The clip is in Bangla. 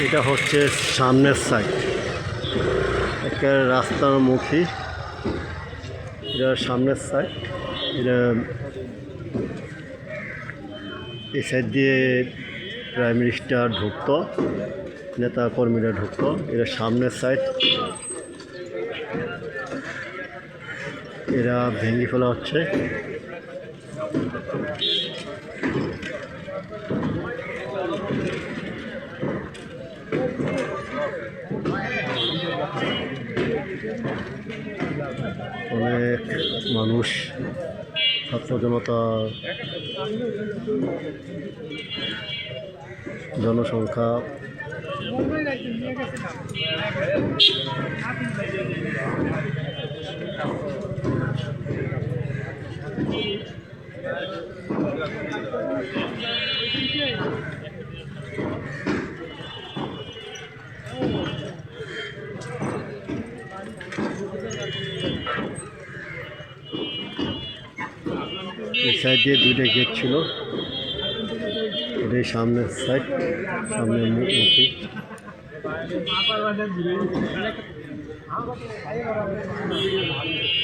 এটা হচ্ছে সামনের সাইড, একটা রাস্তার মুখী। এটা সামনের সাইড, এটা এই সাইড দিয়ে প্রাইম মিনিস্টার ঢুকতো, নেতা কর্মীরা ঢুকতো। এটা সামনের সাইড, এরা ভেঙে ফেলা হচ্ছে। অনেক মানুষ, ছাত্র জনতা, জনসংখ্যা। এই সাইড দিয়ে দুইটা গেট ছিল, এটাই সামনের সাইড, সামনের মুখী।